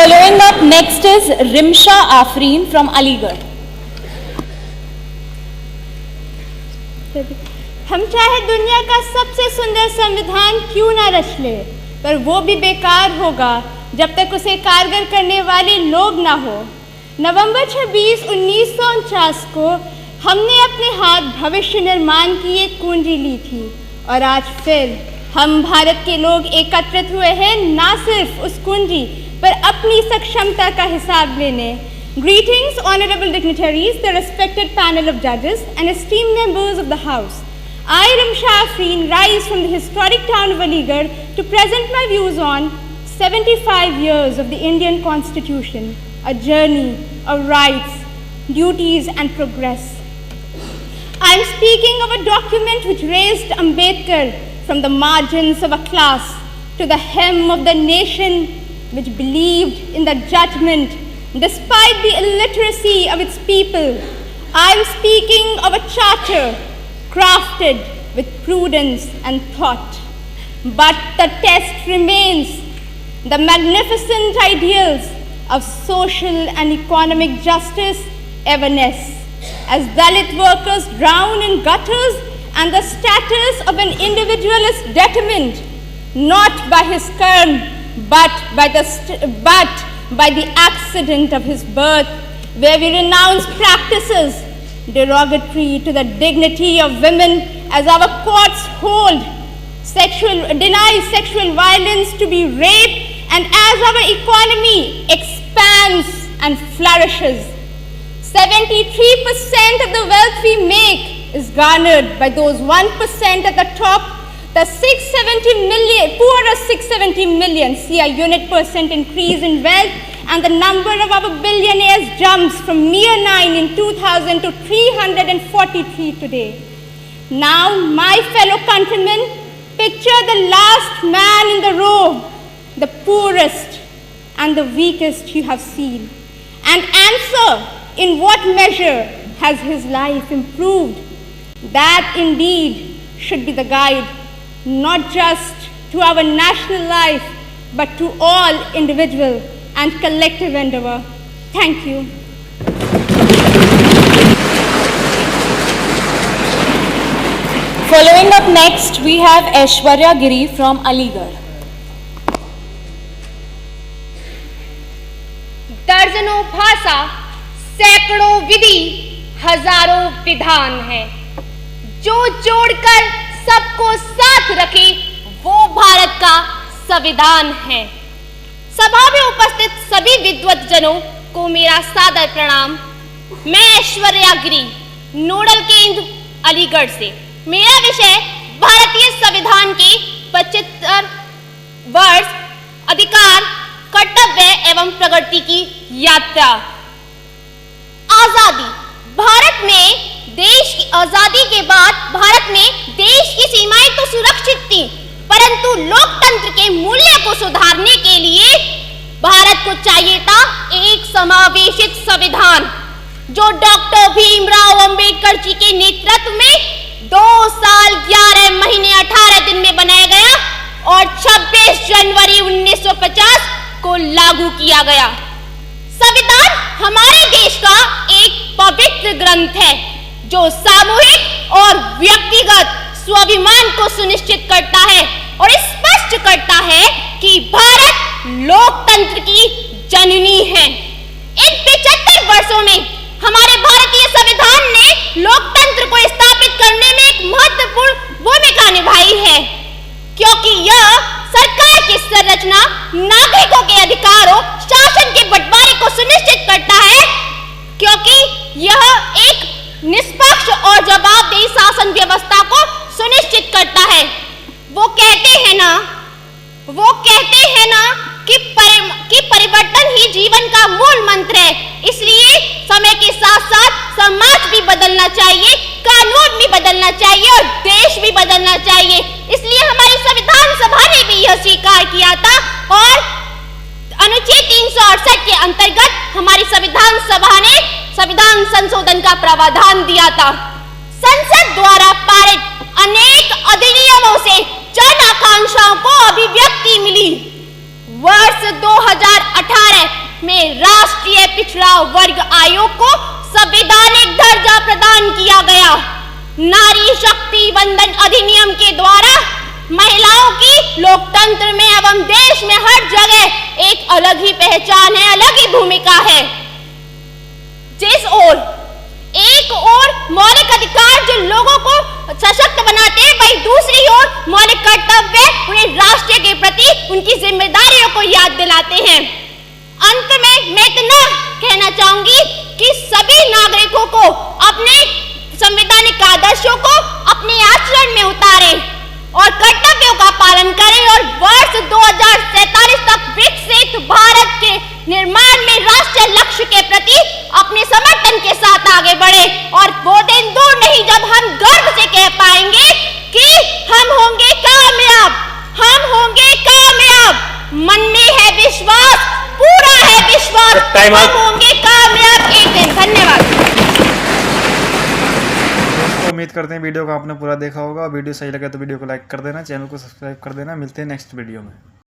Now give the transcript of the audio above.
Following up next is Rimsha Afreen from Aligarh. हम चाहे दुनिया का सबसे सुंदर संविधान क्यों ना रच ले, पर वो भी बेकार होगा जब तक उसे कारगर करने वाले लोग ना हो। नवंबर 26, 1949 को हमने अपने हाथ भविष्य निर्माण की एक कुंजी ली थी और आज फिर हम भारत के लोग एकत्रित हुए हैं ना सिर्फ उस कुंजी पर अपनी सक्षमता का हिसाब लेने। Greetings, honorable dignitaries, the respected panel of judges and esteemed members of the House. I, Rimsha Afreen, rise from the historic town of Aligarh to present my views on 75 years of the Indian Constitution, a journey of rights, duties and progress. I am speaking of a document which raised Ambedkar from the margins of a class to the hem of the nation, which believed in the judgment despite the illiteracy of its people. I am speaking of a charter crafted with prudence and thought. But the test remains the magnificent ideals of social and economic justice evanesce as Dalit workers drown in gutters and the status of an individual is determined not by his karma but by the accident of his birth, where we renounce practices derogatory to the dignity of women as our courts hold deny sexual violence to be rape, and as our economy expands and flourishes. 73% of the wealth we make is garnered by those 1% at the top. The 670 million, poorest 670 million see a unit percent increase in wealth, and the number of our billionaires jumps from mere 9 in 2000 to 343 today. Now, my fellow countrymen, picture the last man in the row, the poorest and the weakest you have seen, and answer in what measure has his life improved. That indeed should be the guide, not just to our national life, but to all individual and collective endeavor. Thank you. Following up next, we have Aishwarya Giri from Aligarh. दर्जनों भाषा, सैकड़ों विधि, हजारों विधान हैं, जो जोड़कर सबको साथ रखे वो भारत का संविधान है। सभा में उपस्थित सभी विद्वत जनों को मेरा सादर प्रणाम। मैं ऐश्वर्या गिरी, नोडल केंद्र अलीगढ़ से। मेरा विषय भारतीय संविधान के 75 वर्ष अधिकार, कर्तव्य एवं प्रगति की यात्रा। आजादी। भारत में देश की आजादी के बाद भारत में देश की सीमाएं तो सुरक्षित थी, परंतु लोकतंत्र के मूल्य को सुधारने के लिए भारत को चाहिए था एक समावेशित संविधान, जो डॉक्टर भीमराव अंबेडकर जी के नेतृत्व में 2 साल 11 महीने 18 दिन में बनाया गया और 26 जनवरी 1950 को लागू किया गया। संविधान हमारे देश का एक पवित्र ग्रंथ है, जो सामूहिक और व्यक्तिगत स्वाभिमान को सुनिश्चित करता है और स्पष्ट करता है कि भारत लोकतंत्र की जननी है। इन 75 वर्षों में हमारे भारतीय संविधान ने लोकतंत्र को स्थापित करने में एक महत्वपूर्ण भूमिका निभाई है, क्योंकि यह सरकार की संरचना, नागरिकों के अधिकारों, शासन के बंटवारे को सुनिश्चित करता है, क्योंकि यह एक निष्पक्ष और जवाबदेह शासन व्यवस्था को सुनिश्चित करता है। वो कहते हैं ना कि परिवर्तन ही जीवन का मूल मंत्र है। इसलिए समय के साथ साथ समाज भी बदलना चाहिए, कानून भी बदलना चाहिए और देश भी बदलना चाहिए। इसलिए हमारी संविधान सभा ने भी यह स्वीकार किया था और अनुच्छेद 368 के अंतर्गत हमारी संविधान सभा ने संविधान संशोधन का प्रावधान दिया था। संसद द्वारा पारित अनेक अधिनियमों से जन आकांक्षाओं को अभिव्यक्ति मिली। वर्ष 2018 वर्ग आयोग को संवैधानिक दर्जा प्रदान किया गया। नारी शक्ति वंदन अधिनियम के द्वारा महिलाओं की लोकतंत्र में एवं देश में हर जगह एक अलग ही पहचान है, अलग ही भूमिका है। जिस ओर एक ओर मौलिक अधिकार जो लोगों को सशक्त बनाते हैं, वहीं दूसरी ओर मौलिक कर्तव्य उन्हें राष्ट्र के प्रति उनकी जिम्मेदारियों को याद दिलाते हैं। अंत में मैं इतना कहना चाहूंगी कि सभी नागरिकों को अपने संवैधानिक आदर्शों को अपने आचरण में उतारें और कर्तव्यों का पालन करें और वर्ष 2047 तक विकसित भारत के निर्माण में राष्ट्रीय लक्ष्य के प्रति अपने समर्थन के साथ आगे बढ़े। और वो दिन दूर नहीं जब हम गर्व से कह पाएंगे कि हम होंगे कामयाब, हम होंगे कामयाब। मन में है विश्वास, पूरा है विश्वास, हम होंगे कामयाब एक दिन। धन्यवाद। दोस्तों उम्मीद करते हैं वीडियो को आपने पूरा देखा होगा। वीडियो सही लगे तो वीडियो को लाइक कर देना, चैनल को सब्सक्राइब कर देना। मिलते हैं नेक्स्ट वीडियो में।